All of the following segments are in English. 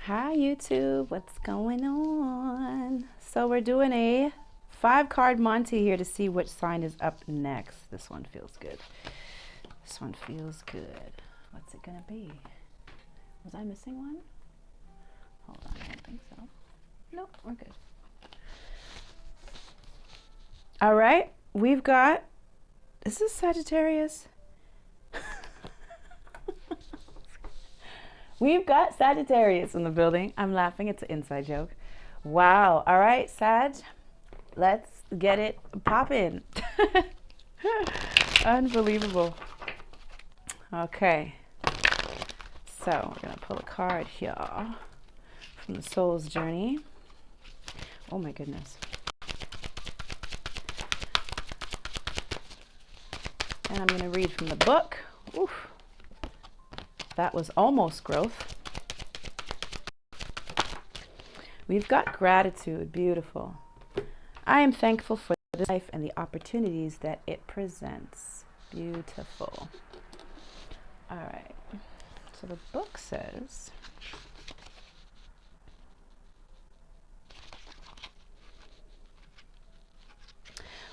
Hi YouTube, what's going on? So we're doing a 5-card Monty here to see which sign is up next. This one feels good. This one feels good. What's it gonna be? Was I missing one? Hold on, I don't think so. Nope, we're good. All right, we've got, is this Sagittarius? We've got Sagittarius in the building. I'm laughing, it's an inside joke. Wow, all right, Sag, let's get it poppin'. Unbelievable. Okay, so we're gonna pull a card here from the Soul's Journey. Oh my goodness. And I'm gonna read from the book. Oof. That was almost growth. We've got gratitude, beautiful. I am thankful for this life and the opportunities that it presents. Beautiful. All right, so the book says,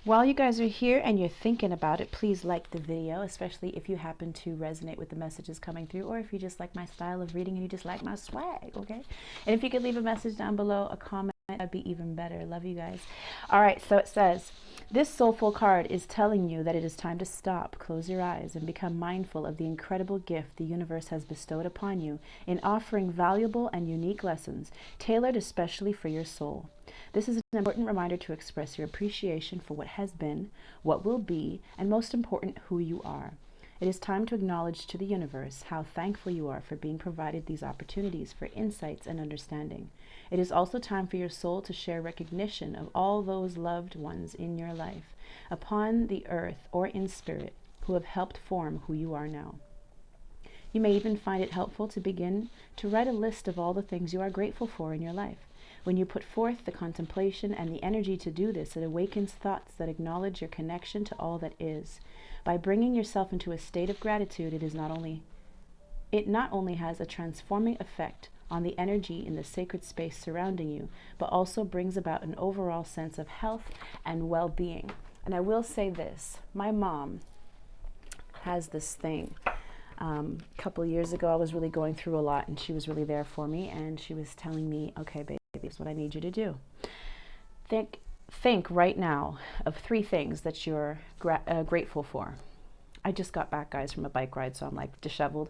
while you guys are here and you're thinking about it, please like the video, especially if you happen to resonate with the messages coming through, or if you just like my style of reading and you just like my swag, okay? And if you could leave a message down below, a comment, that'd be even better. Love you guys. All right, so it says, this soulful card is telling you that it is time to stop, close your eyes, and become mindful of the incredible gift the universe has bestowed upon you in offering valuable and unique lessons tailored especially for your soul. This is an important reminder to express your appreciation for what has been, what will be, and most important, who you are. It is time to acknowledge to the universe how thankful you are for being provided these opportunities for insights and understanding. It is also time for your soul to share recognition of all those loved ones in your life, upon the earth or in spirit, who have helped form who you are now. You may even find it helpful to begin to write a list of all the things you are grateful for in your life. When you put forth the contemplation and the energy to do this, it awakens thoughts that acknowledge your connection to all that is. By bringing yourself into a state of gratitude, it not only has a transforming effect on the energy in the sacred space surrounding you, but also brings about an overall sense of health and well-being. And I will say this, my mom has this thing. A couple of years ago, I was really going through a lot, and she was really there for me, and she was telling me, okay, baby, this is what I need you to do. Think right now of 3 things that you're grateful for. I just got back, guys, from a bike ride, so I'm like disheveled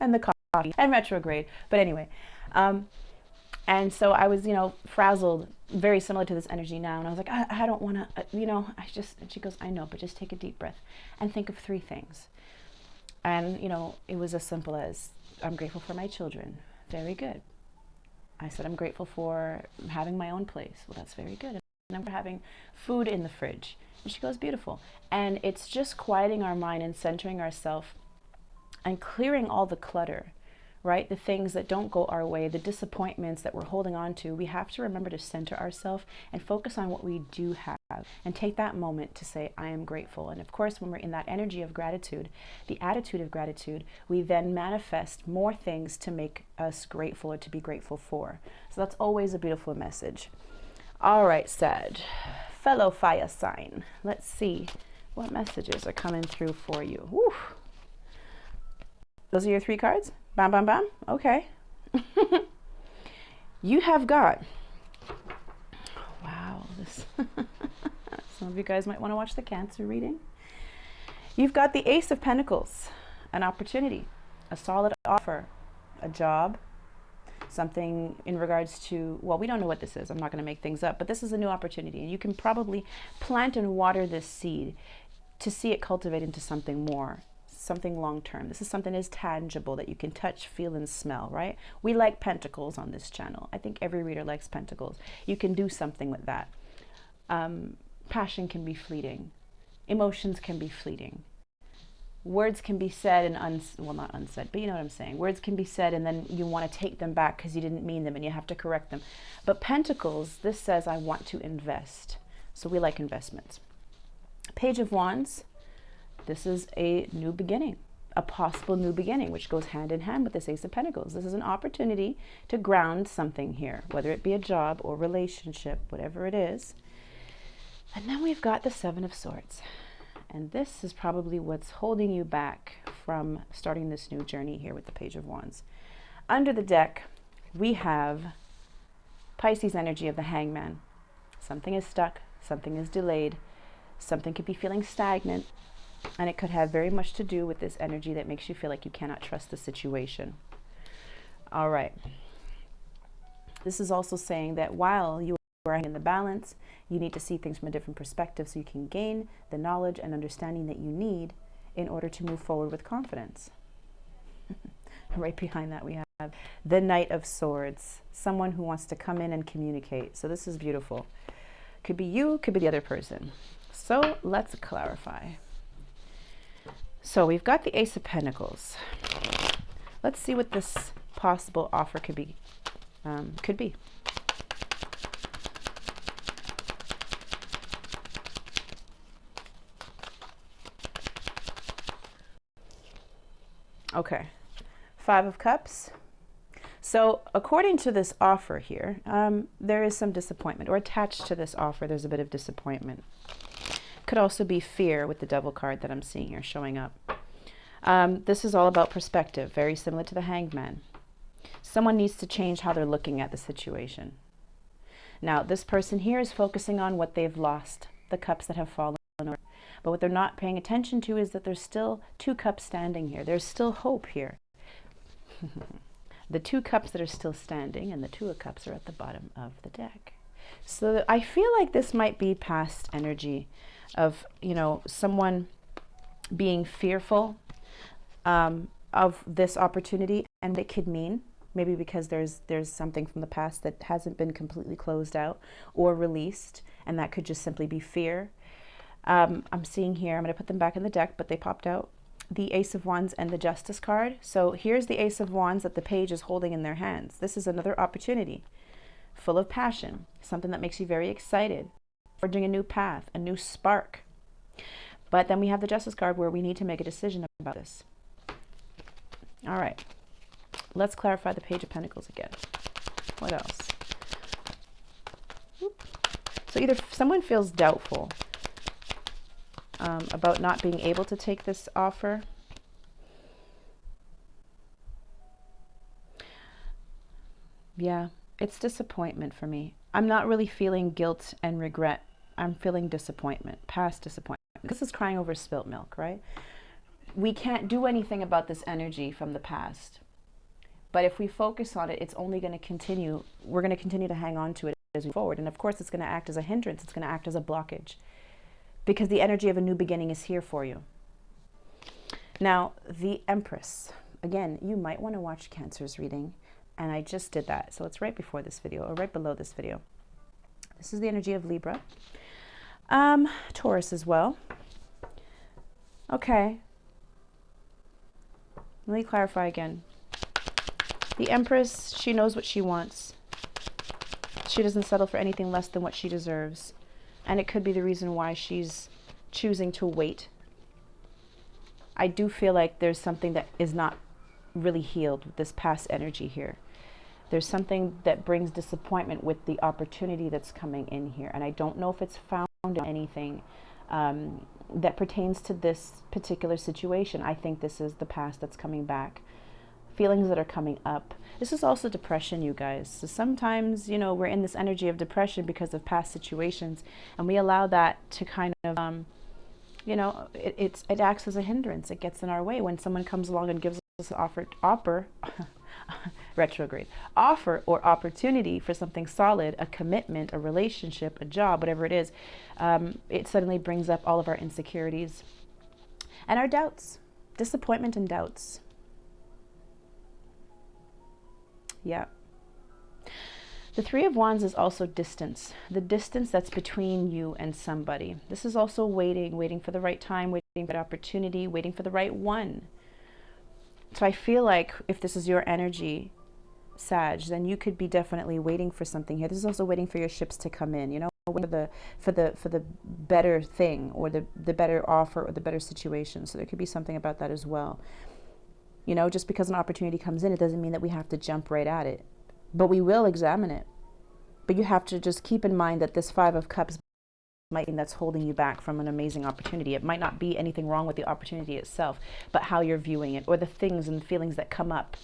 and the coffee and retrograde. But anyway, and so I was, frazzled, very similar to this energy now. And I was like, I don't want to, and she goes, I know, but just take a deep breath and think of 3 things. And, it was as simple as, I'm grateful for my children. Very good. I said, I'm grateful for having my own place. Well, that's very good. And I'm having food in the fridge. And she goes, beautiful. And it's just quieting our mind and centering ourselves and clearing all the clutter, right? The things that don't go our way, the disappointments that we're holding on to. We have to remember to center ourselves and focus on what we do have and take that moment to say, I am grateful. And of course, when we're in that energy of gratitude, the attitude of gratitude, we then manifest more things to make us grateful or to be grateful for. So that's always a beautiful message. All right, Sag, fellow fire sign. Let's see what messages are coming through for you. Woo. Those are your 3 cards? Bam, bam, bam. Okay. You have got, wow, this. Some of you guys might want to watch the Cancer reading. You've got the Ace of Pentacles, an opportunity, a solid offer, a job, something in regards to, well, we don't know what this is. I'm not going to make things up, but this is a new opportunity, and you can probably plant and water this seed to see it cultivate into something more, something long-term. This is something that is tangible that you can touch, feel, and smell, right? We like pentacles on this channel. I think every reader likes pentacles. You can do something with that. Passion can be fleeting. Emotions can be fleeting. Words can be said and well, not unsaid, but you know what I'm saying. Words can be said and then you want to take them back because you didn't mean them and you have to correct them. But Pentacles, this says, I want to invest. So we like investments. Page of Wands, this is a new beginning, a possible new beginning, which goes hand in hand with this Ace of Pentacles. This is an opportunity to ground something here, whether it be a job or relationship, whatever it is. And then we've got the Seven of Swords. And this is probably what's holding you back from starting this new journey here with the Page of Wands. Under the deck, we have Pisces energy of the Hangman. Something is stuck, something is delayed, something could be feeling stagnant, and it could have very much to do with this energy that makes you feel like you cannot trust the situation. All right. This is also saying that while you are in the balance, you need to see things from a different perspective so you can gain the knowledge and understanding that you need in order to move forward with confidence. Right behind that we have the Knight of Swords, someone who wants to come in and communicate. So this is beautiful. Could be you, could be the other person. So let's clarify. So we've got the Ace of Pentacles. Let's see what this possible offer could be. Okay, Five of Cups. So according to this offer here, there is some disappointment, or attached to this offer, there's a bit of disappointment. Could also be fear with the Devil card that I'm seeing here showing up. This is all about perspective, very similar to the Hanged Man. Someone needs to change how they're looking at the situation. Now, this person here is focusing on what they've lost, the cups that have fallen over. But what they're not paying attention to is that there's still two cups standing here. There's still hope here. The two cups that are still standing, and the Two of Cups are at the bottom of the deck. So I feel like this might be past energy of, you know, someone being fearful of this opportunity, and it could mean maybe because there's something from the past that hasn't been completely closed out or released, and that could just simply be fear. I'm seeing here, I'm going to put them back in the deck, but they popped out, the Ace of Wands and the Justice card. So here's the Ace of Wands that the page is holding in their hands. This is another opportunity full of passion, something that makes you very excited, forging a new path, a new spark. But then we have the Justice card where we need to make a decision about this. All right, let's clarify the Page of Pentacles again. What else? So either someone feels doubtful about not being able to take this offer. Yeah, it's disappointment for me. I'm not really feeling guilt and regret. I'm feeling disappointment, past disappointment. This is crying over spilt milk, right? We can't do anything about this energy from the past. But if we focus on it, it's only going to continue. We're going to continue to hang on to it as we move forward. And of course, it's going to act as a hindrance. It's going to act as a blockage, because the energy of a new beginning is here for you. Now, the Empress. Again, you might want to watch Cancer's reading, and I just did that. So it's right before this video, or right below this video. This is the energy of Libra. Taurus as well. Okay. Let me clarify again. The Empress, she knows what she wants. She doesn't settle for anything less than what she deserves. And it could be the reason why she's choosing to wait. I do feel like there's something that is not really healed with this past energy here. There's something that brings disappointment with the opportunity that's coming in here. And I don't know if it's found in anything that pertains to this particular situation. I think this is the past that's coming back. Feelings that are coming up. This is also depression, you guys. So sometimes, you know, we're in this energy of depression because of past situations, and we allow that to kind of, you know, it acts as a hindrance. It gets in our way when someone comes along and gives us an retrograde offer or opportunity for something solid, a commitment, a relationship, a job, whatever it is. It suddenly brings up all of our insecurities and our doubts, disappointment and doubts. Yeah. The Three of Wands is also distance. The distance that's between you and somebody. This is also waiting for the right time, waiting for the opportunity, waiting for the right one. So I feel like if this is your energy, Sag, then you could be definitely waiting for something here. This is also waiting for your ships to come in, you know, for the better thing, or the better offer, or the better situation. So there could be something about that as well. You know, just because an opportunity comes in, it doesn't mean that we have to jump right at it. But we will examine it. But you have to just keep in mind that this Five of Cups might be that's holding you back from an amazing opportunity. It might not be anything wrong with the opportunity itself, but how you're viewing it, or the things and feelings that come up.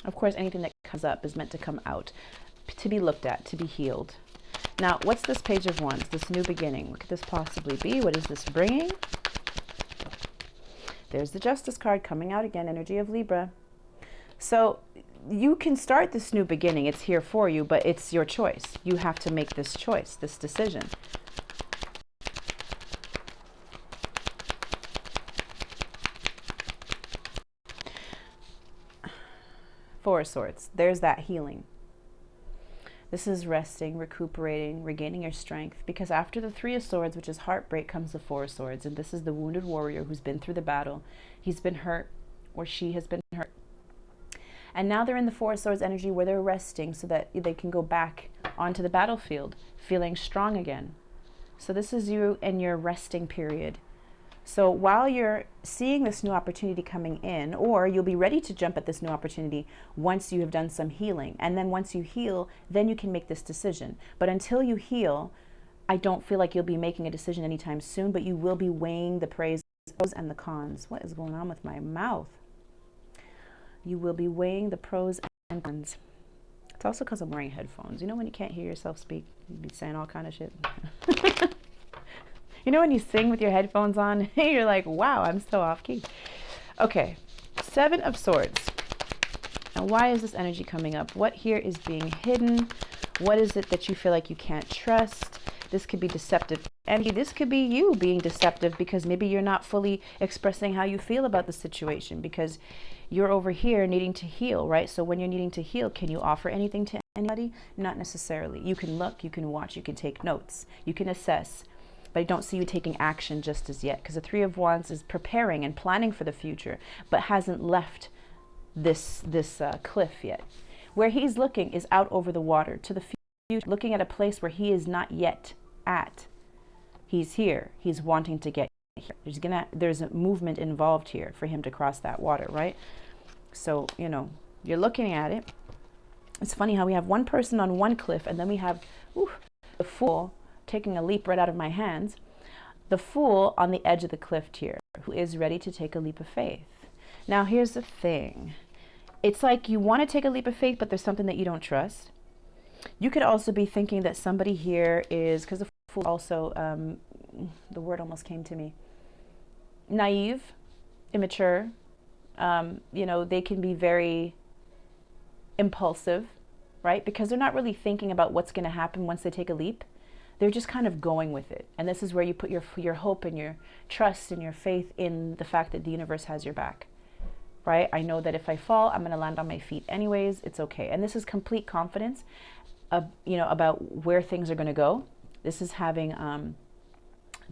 Of course, anything that comes up is meant to come out, to be looked at, to be healed. Now, what's this Page of Wands, this new beginning? What could this possibly be? What is this bringing? There's the Justice card coming out again, energy of Libra. So you can start this new beginning. It's here for you, but it's your choice. You have to make this choice, this decision. Four of Swords. There's that healing. This is resting, recuperating, regaining your strength. Because after the Three of Swords, which is heartbreak, comes the Four of Swords. And this is the wounded warrior who's been through the battle. He's been hurt, or she has been hurt. And now they're in the Four of Swords energy where they're resting so that they can go back onto the battlefield, feeling strong again. So this is you in your resting period. So while you're seeing this new opportunity coming in, or you'll be ready to jump at this new opportunity once you have done some healing. And then once you heal, then you can make this decision. But until you heal, I don't feel like you'll be making a decision anytime soon, but you will be weighing the pros and the cons. What is going on with my mouth? You will be weighing the pros and cons. It's also because I'm wearing headphones. You know when you can't hear yourself speak, you'd be saying all kind of shit. You know when you sing with your headphones on, you're like, wow, I'm so off key. Okay, Seven of Swords. Now, why is this energy coming up? What here is being hidden? What is it that you feel like you can't trust? This could be deceptive energy. This could be you being deceptive because maybe you're not fully expressing how you feel about the situation because you're over here needing to heal, right? So when you're needing to heal, can you offer anything to anybody? Not necessarily. You can look, you can watch, you can take notes, you can assess. But I don't see you taking action just as yet because the Three of Wands is preparing and planning for the future, but hasn't left this cliff yet. Where he's looking is out over the water to the future, looking at a place where he is not yet at. He's here. He's wanting to get here. There's a movement involved here for him to cross that water, right? So, you know, you're looking at it. It's funny how we have one person on one cliff and then we have the Fool taking a leap right out of my hands. The Fool on the edge of the cliff here, who is ready to take a leap of faith. Now, here's the thing. It's like you want to take a leap of faith, but there's something that you don't trust. You could also be thinking that somebody here is, because the Fool also, the word almost came to me, naive, immature. You know, they can be very impulsive, right? Because they're not really thinking about what's going to happen once they take a leap. They're just kind of going with it. And this is where you put your hope and your trust and your faith in the fact that the universe has your back, right? I know that if I fall, I'm going to land on my feet anyways. It's okay. And this is complete confidence, you know, about where things are going to go. This is having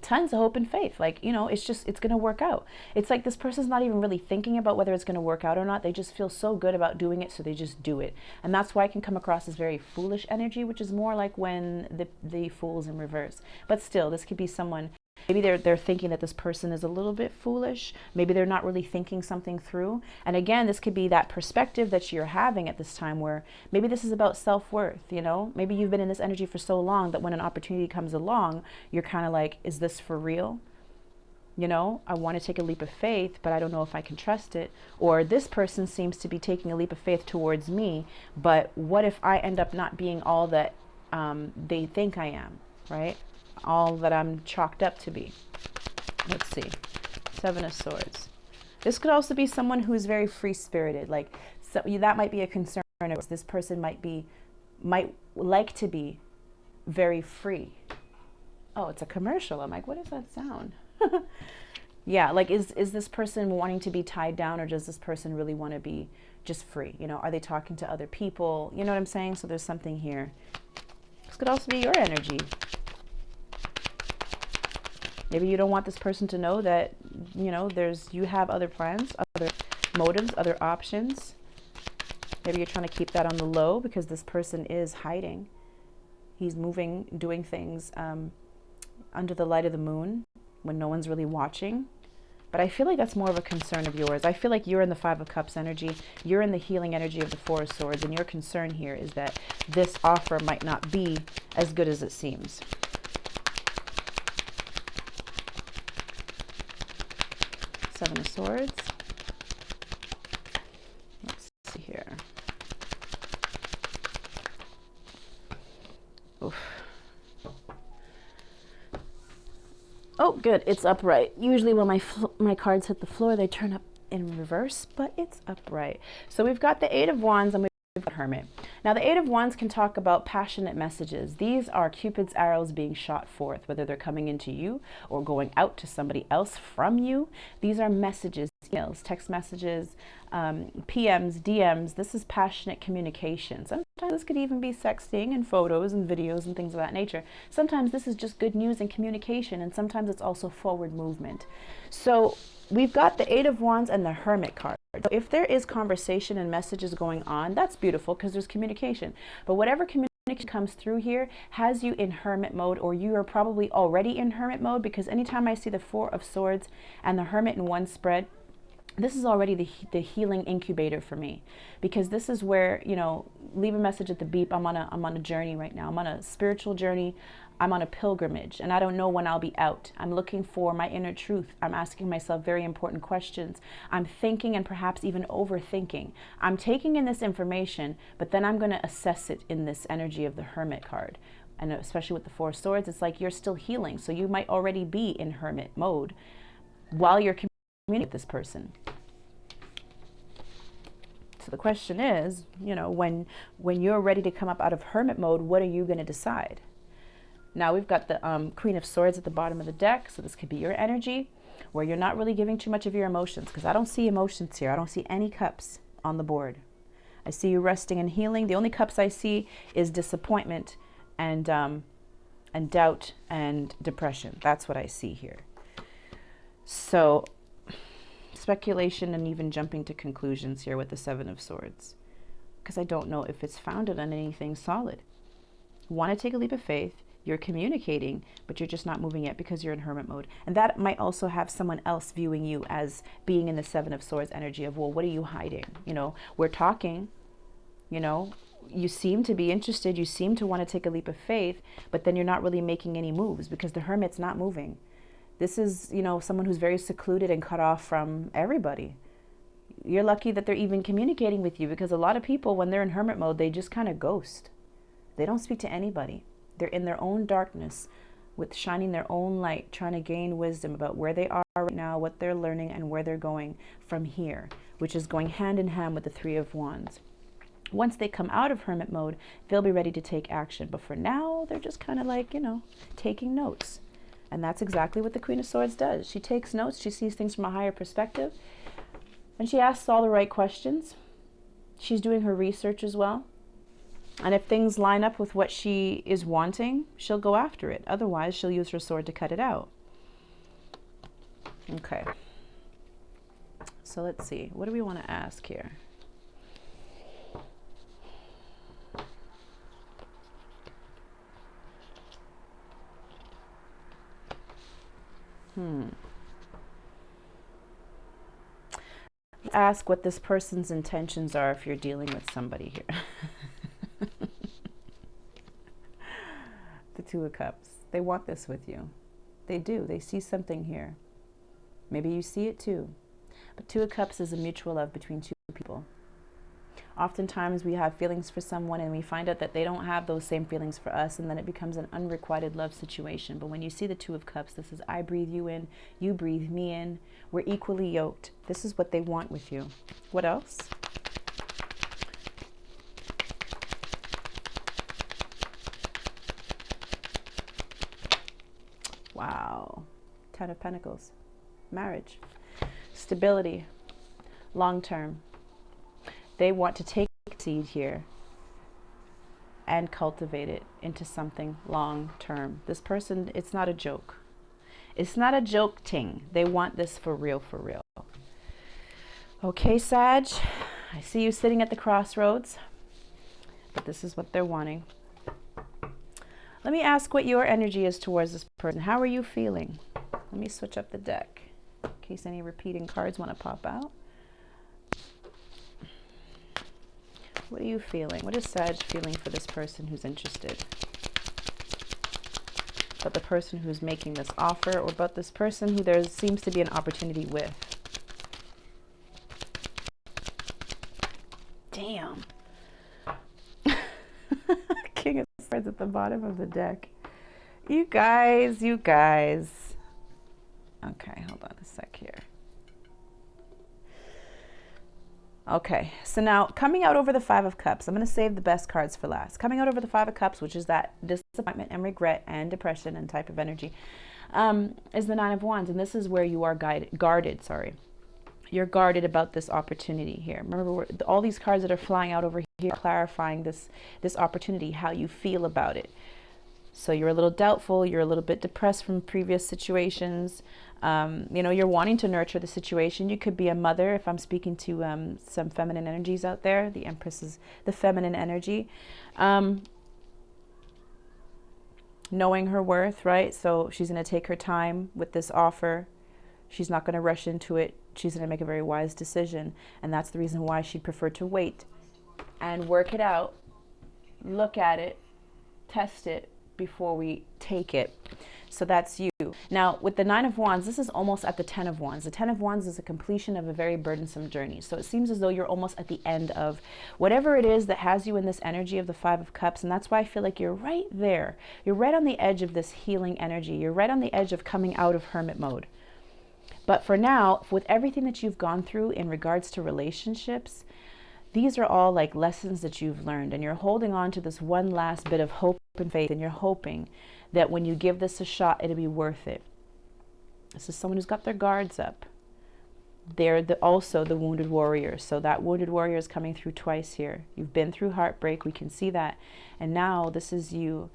tons of hope and faith. Like, you know, it's going to work out. It's like this person's not even really thinking about whether it's going to work out or not. They just feel so good about doing it, so they just do it. And that's why it can come across as very foolish energy, which is more like when the Fool's in reverse. But still, this could be someone, maybe they're thinking that this person is a little bit foolish. Maybe they're not really thinking something through. And again, this could be that perspective that you're having at this time where maybe this is about self-worth, you know? Maybe you've been in this energy for so long that when an opportunity comes along, you're kind of like, is this for real? You know, I want to take a leap of faith, but I don't know if I can trust it. Or this person seems to be taking a leap of faith towards me, but what if I end up not being all that they think I am, right? All that I'm chalked up to be. Let's see. Seven of Swords. This could also be someone who's very free-spirited. Like, so that might be a concern. This person might like to be very free. Oh, it's a commercial. I'm like, what is that sound? Yeah, like is this person wanting to be tied down, or does this person really want to be just free? You know, are they talking to other people? You know what I'm saying? So there's something here. This could also be your energy. Maybe you don't want this person to know that, you know, you have other plans, other motives, other options. Maybe you're trying to keep that on the low because this person is hiding. He's moving, doing things under the light of the moon when no one's really watching. But I feel like that's more of a concern of yours. I feel like you're in the Five of Cups energy. You're in the healing energy of the Four of Swords. And your concern here is that this offer might not be as good as it seems. Seven of Swords. Let's see here. Oof. Oh, good. It's upright. Usually when my cards hit the floor, they turn up in reverse, but it's upright. So we've got the Eight of Wands and we've got Hermit. Now, the Eight of Wands can talk about passionate messages. These are Cupid's arrows being shot forth, whether they're coming into you or going out to somebody else from you. These are messages, emails, text messages, PMs, DMs. This is passionate communication. Sometimes this could even be sexting and photos and videos and things of that nature. Sometimes this is just good news and communication, and sometimes it's also forward movement. So we've got the Eight of Wands and the Hermit card. So if there is conversation and messages going on, that's beautiful because there's communication. But whatever communication comes through here has you in hermit mode, or you are probably already in hermit mode, because anytime I see the Four of Swords and the Hermit in one spread, this is already the healing incubator for me, because this is where, you know, leave a message at the beep. I'm on a journey right now. I'm on a spiritual journey. I'm on a pilgrimage, and I don't know when I'll be out. I'm looking for my inner truth. I'm asking myself very important questions. I'm thinking and perhaps even overthinking. I'm taking in this information, but then I'm going to assess it in this energy of the Hermit card. And especially with the Four of Swords, it's like you're still healing. So you might already be in hermit mode while you're communicating with this person. So the question is, you know, when you're ready to come up out of hermit mode, what are you going to decide? Now we've got the Queen of Swords at the bottom of the deck. So this could be your energy where you're not really giving too much of your emotions, because I don't see emotions here. I don't see any cups on the board. I see you resting and healing. The only cups I see is disappointment and doubt and depression. That's what I see here. So speculation and even jumping to conclusions here with the Seven of Swords, because I don't know if it's founded on anything solid. You want to take a leap of faith. You're communicating, but you're just not moving yet because you're in hermit mode. And that might also have someone else viewing you as being in the Seven of Swords energy of, well, what are you hiding? You know, we're talking, you know, you seem to be interested. You seem to want to take a leap of faith, but then you're not really making any moves because the hermit's not moving. This is, you know, someone who's very secluded and cut off from everybody. You're lucky that they're even communicating with you, because a lot of people, when they're in hermit mode, they just kind of ghost. They don't speak to anybody. They're in their own darkness, with shining their own light, trying to gain wisdom about where they are right now, what they're learning, and where they're going from here, which is going hand in hand with the Three of Wands. Once they come out of hermit mode, they'll be ready to take action. But for now, they're just kind of like, you know, taking notes. And that's exactly what the Queen of Swords does. She takes notes. She sees things from a higher perspective. And she asks all the right questions. She's doing her research as well. And if things line up with what she is wanting, she'll go after it. Otherwise, she'll use her sword to cut it out. Okay. So let's see. What do we want to ask here? Ask what this person's intentions are if you're dealing with somebody here. The Two of Cups. They want this with you. They do. They see something here. Maybe you see it too. But Two of Cups is a mutual love between two people. Oftentimes we have feelings for someone and we find out that they don't have those same feelings for us, and then it becomes an unrequited love situation. But when you see the Two of Cups, this is I breathe you in, you breathe me in. We're equally yoked. This is what they want with you. What else? Wow. Ten of Pentacles. Marriage. Stability. Long term. They want to take seed here and cultivate it into something long term. This person, it's not a joke. It's not a joke ting. They want this for real, for real. Okay, Sag, I see you sitting at the crossroads, but this is what they're wanting. Let me ask what your energy is towards this person. How are you feeling? Let me switch up the deck. case any repeating cards want to pop out. What are you feeling? What is Sag feeling for this person who's interested? About the person who's making this offer, or about this person who there seems to be an opportunity with? Damn. King of Swords at the bottom of the deck. You guys. Okay, hold on a sec here. Okay, so now coming out over the Five of Cups, I'm going to save the best cards for last. Coming out over the Five of Cups, which is that disappointment and regret and depression and type of energy, is the Nine of Wands. And this is where you are guarded. You're guarded about this opportunity here. Remember, all these cards that are flying out over here clarifying this opportunity, how you feel about it. So you're a little doubtful, you're a little bit depressed from previous situations. You know, you're wanting to nurture the situation. You could be a mother, if I'm speaking to some feminine energies out there. The Empress is the feminine energy. Knowing her worth, right? So she's going to take her time with this offer. She's not going to rush into it. She's going to make a very wise decision. And that's the reason why she'd prefer to wait and work it out, look at it, test it before we take it. So that's you. Now, with the Nine of Wands, this is almost at the Ten of Wands. The Ten of Wands is a completion of a very burdensome journey. So it seems as though you're almost at the end of whatever it is that has you in this energy of the Five of Cups. And that's why I feel like you're right there. You're right on the edge of this healing energy. You're right on the edge of coming out of hermit mode. But for now, with everything that you've gone through in regards to relationships, these are all like lessons that you've learned. And you're holding on to this one last bit of hope and faith. And you're hoping that when you give this a shot, it'll be worth it. This is someone who's got their guards up. They're also the wounded warrior. So that wounded warrior is coming through twice here. You've been through heartbreak. We can see that. And now this is you,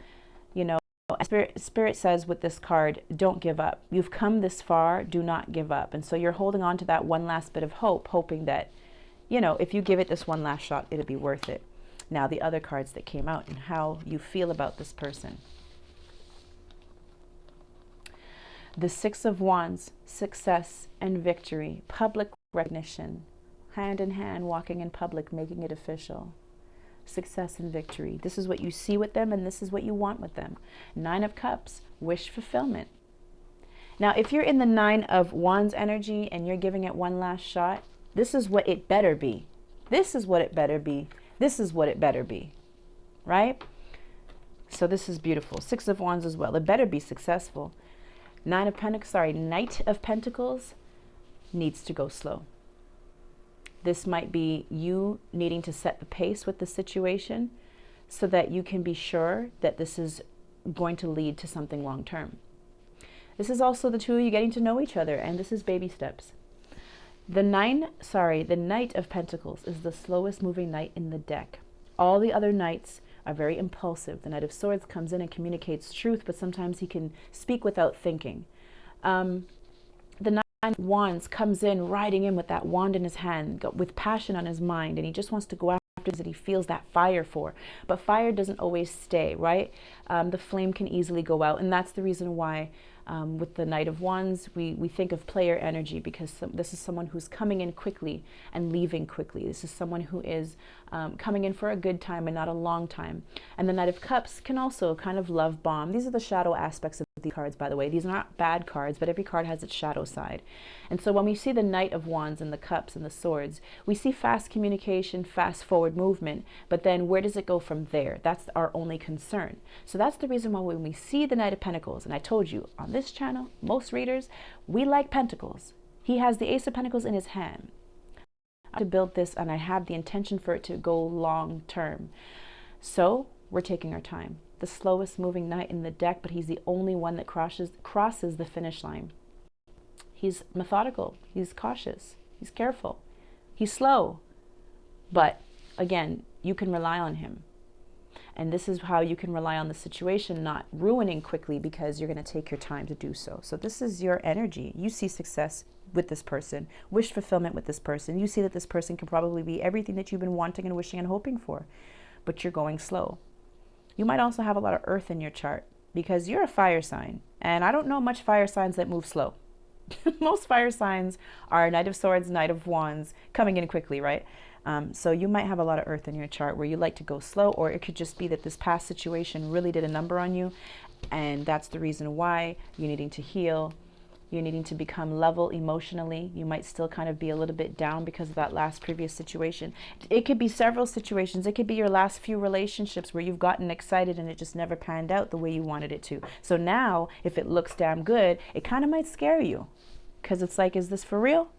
you know. Spirit says with this card, don't give up. You've come this far. Do not give up. And so you're holding on to that one last bit of hope, hoping that, you know, if you give it this one last shot, it'll be worth it. Now, the other cards that came out and how you feel about this person. The Six of Wands, success and victory, public recognition, hand in hand, walking in public, making it official. Success and victory. This is what you see with them, and this is what you want with them. Nine of Cups, wish fulfillment. Now, if you're in the Nine of Wands energy and you're giving it one last shot, this is what it better be. This is what it better be. This is what it better be. Right? So this is beautiful. Six of Wands as well. It better be successful. Knight of Pentacles needs to go slow. This might be you needing to set the pace with the situation so that you can be sure that this is going to lead to something long term. This is also the two of you getting to know each other, and this is baby steps. The Knight of Pentacles is the slowest moving knight in the deck. All the other knights are very impulsive. The Knight of Swords comes in and communicates truth, but sometimes he can speak without thinking. The Nine of Wands comes in, riding in with that wand in his hand, with passion on his mind, and he just wants to go after that he feels that fire for. But fire doesn't always stay, right? The flame can easily go out, and that's the reason why with the Knight of Wands, we think of player energy, because this is someone who's coming in quickly and leaving quickly. This is someone who is coming in for a good time and not a long time. And the Knight of Cups can also kind of love bomb. These are the shadow aspects of these cards, by the way. These are not bad cards, but every card has its shadow side. And so when we see the Knight of Wands and the Cups and the Swords, we see fast communication, fast forward movement, but then where does it go from there? That's our only concern. So that's the reason why when we see the Knight of Pentacles, and I told you on this channel, most readers, we like Pentacles. He has the Ace of Pentacles in his hand. To build this, and I have the intention for it to go long term. So we're taking our time. The slowest moving knight in the deck, but he's the only one that crosses the finish line. He's methodical, he's cautious, he's careful, he's slow, but again, you can rely on him. And this is how you can rely on the situation not ruining quickly, because you're going to take your time to do so. So this is your energy. You see success with this person, wish fulfillment with this person. You see that this person can probably be everything that you've been wanting and wishing and hoping for, but you're going slow. You might also have a lot of earth in your chart, because you're a fire sign, and I don't know much fire signs that move slow. Most fire signs are Knight of Swords, Knight of Wands, coming in quickly, right? So you might have a lot of earth in your chart where you like to go slow, or it could just be that this past situation really did a number on you, and that's the reason why you're needing to heal. You're needing to become level emotionally. You might still kind of be a little bit down because of that last previous situation. It could be several situations. It could be your last few relationships where you've gotten excited and it just never panned out the way you wanted it to. So now, if it looks damn good, it kind of might scare you, because it's like, is this for real?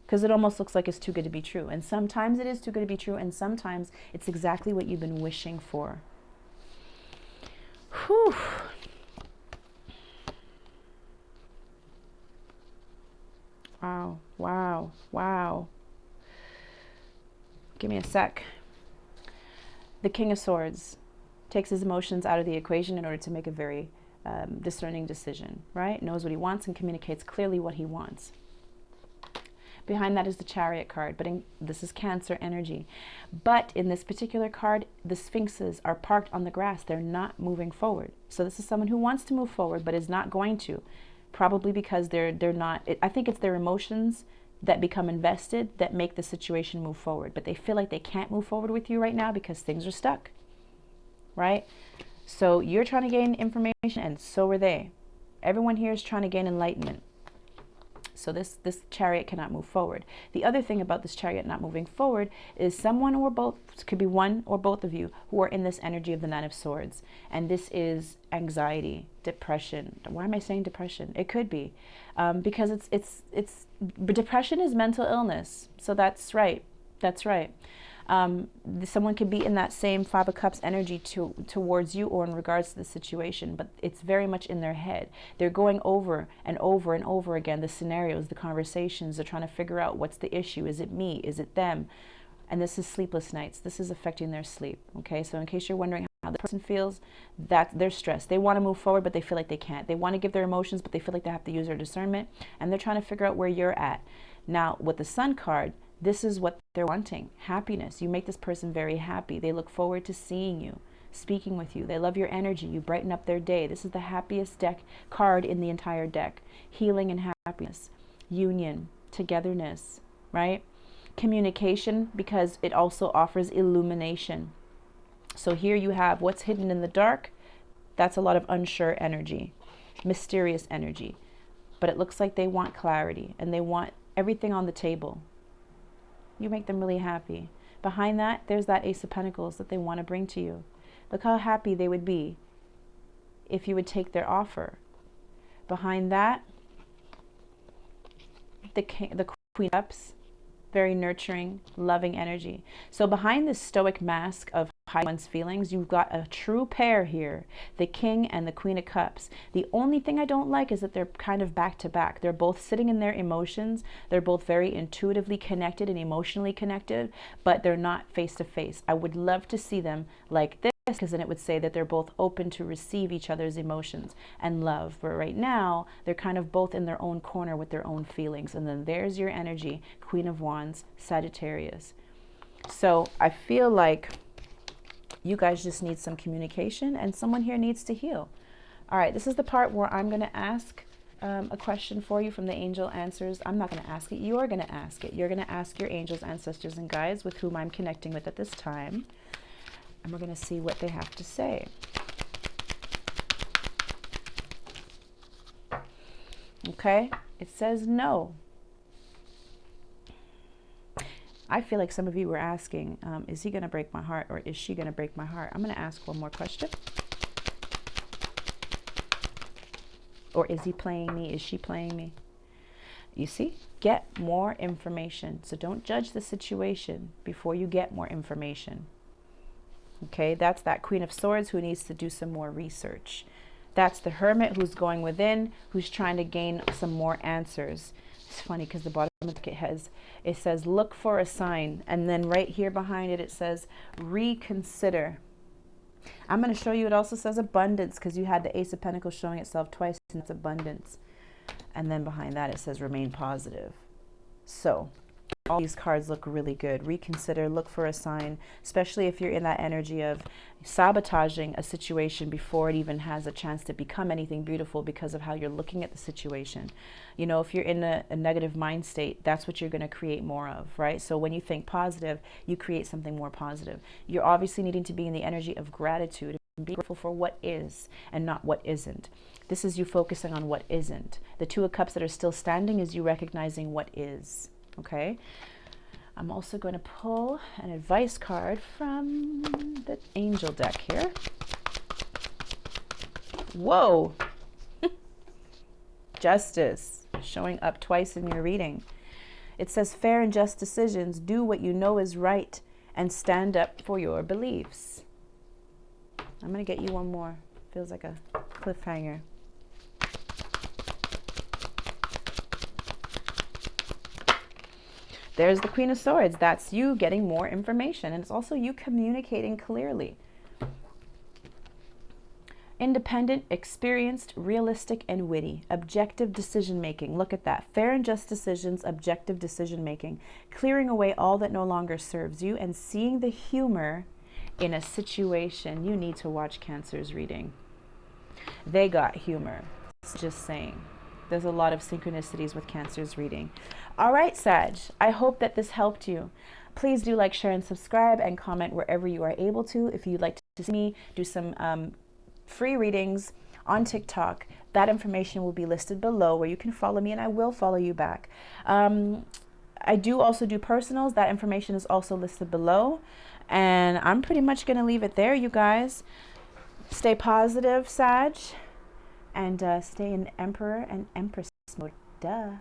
Because it almost looks like it's too good to be true. And sometimes it is too good to be true, and sometimes it's exactly what you've been wishing for. Whew. Wow, wow, wow. Give me a sec. The King of Swords takes his emotions out of the equation in order to make a very discerning decision, right? Knows what he wants and communicates clearly what he wants. Behind that is the Chariot card, but this is Cancer energy. But in this particular card, the Sphinxes are parked on the grass. They're not moving forward. So this is someone who wants to move forward, but is not going to. Probably because they're not, I think it's their emotions that become invested that make the situation move forward. But they feel like they can't move forward with you right now because things are stuck, right? So you're trying to gain information, and so are they. Everyone here is trying to gain enlightenment. So this Chariot cannot move forward. The other thing about this Chariot not moving forward is someone or both, could be one or both of you, who are in this energy of the Nine of Swords. And this is anxiety, depression. Why am I saying depression? It could be because depression is mental illness. So that's right. That's right. Someone could be in that same Five of Cups energy towards you or in regards to the situation, but it's very much in their head. They're going over and over and over again the scenarios, the conversations. They're trying to figure out what's the issue. Is it me? Is it them? And this is sleepless nights. This is affecting their sleep. Okay, so in case you're wondering how the person feels, that they're stressed. They want to move forward, but they feel like they can't. They want to give their emotions, but they feel like they have to use their discernment, and they're trying to figure out where you're at. Now, with the Sun card, this is what they're wanting, happiness. You make this person very happy. They look forward to seeing you, speaking with you. They love your energy. You brighten up their day. This is the happiest card in the entire deck. Healing and happiness, union, togetherness, right? Communication, because it also offers illumination. So here you have what's hidden in the dark. That's a lot of unsure energy, mysterious energy. But it looks like they want clarity and they want everything on the table. You make them really happy. Behind that, there's that Ace of Pentacles that they want to bring to you. Look how happy they would be if you would take their offer. Behind that, the Queen of Cups, very nurturing, loving energy. So behind this stoic mask of hiding one's feelings, you've got a true pair here, the King and the Queen of Cups. The only thing I don't like is that they're kind of back to back. They're both sitting in their emotions. They're both very intuitively connected and emotionally connected, but they're not face to face. I would love to see them like this, because then it would say that they're both open to receive each other's emotions and love. But right now, they're kind of both in their own corner with their own feelings. And then there's your energy, Queen of Wands, Sagittarius. So I feel like you guys just need some communication, and someone here needs to heal. All right, this is the part where I'm going to ask a question for you from the angel answers. I'm not going to ask it. You're going to ask it. You're going to ask your angels, ancestors, and guides with whom I'm connecting with at this time. And we're going to see what they have to say. Okay, it says no. I feel like some of you were asking, is he going to break my heart, or is she going to break my heart? I'm going to ask one more question. Or is he playing me? Is she playing me? You see, get more information. So don't judge the situation before you get more information. Okay, that's that Queen of Swords who needs to do some more research. That's the Hermit who's going within, who's trying to gain some more answers. It's funny because the bottom of it says look for a sign, and then right here behind it, it says reconsider. I'm going to show you, it also says abundance, because you had the Ace of Pentacles showing itself twice, and it's abundance. And then behind that it says remain positive. So all these cards look really good. Reconsider, look for a sign, especially if you're in that energy of sabotaging a situation before it even has a chance to become anything beautiful because of how you're looking at the situation. You know, if you're in a negative mind state, that's what you're going to create more of, right? So when you think positive, you create something more positive. You're obviously needing to be in the energy of gratitude, be grateful for what is and not what isn't. This is you focusing on what isn't. The Two of Cups that are still standing is you recognizing what is. Okay, I'm also going to pull an advice card from the angel deck here. Whoa! Justice showing up twice in your reading. It says, fair and just decisions, do what you know is right, and stand up for your beliefs. I'm going to get you one more. Feels like a cliffhanger. There's the Queen of Swords. That's you getting more information. And it's also you communicating clearly. Independent, experienced, realistic, and witty. Objective decision-making. Look at that. Fair and just decisions, objective decision-making. Clearing away all that no longer serves you and seeing the humor in a situation. You need to watch Cancer's reading. They got humor. Just saying. There's a lot of synchronicities with Cancer's reading. All right, Sag, I hope that this helped you. Please do like, share, and subscribe, and comment wherever you are able to. If you'd like to see me do some free readings on TikTok, that information will be listed below where you can follow me, and I will follow you back. I do also do personals. That information is also listed below. And I'm pretty much going to leave it there, you guys. Stay positive, Sag. And stay in Emperor and Empress mode. Duh.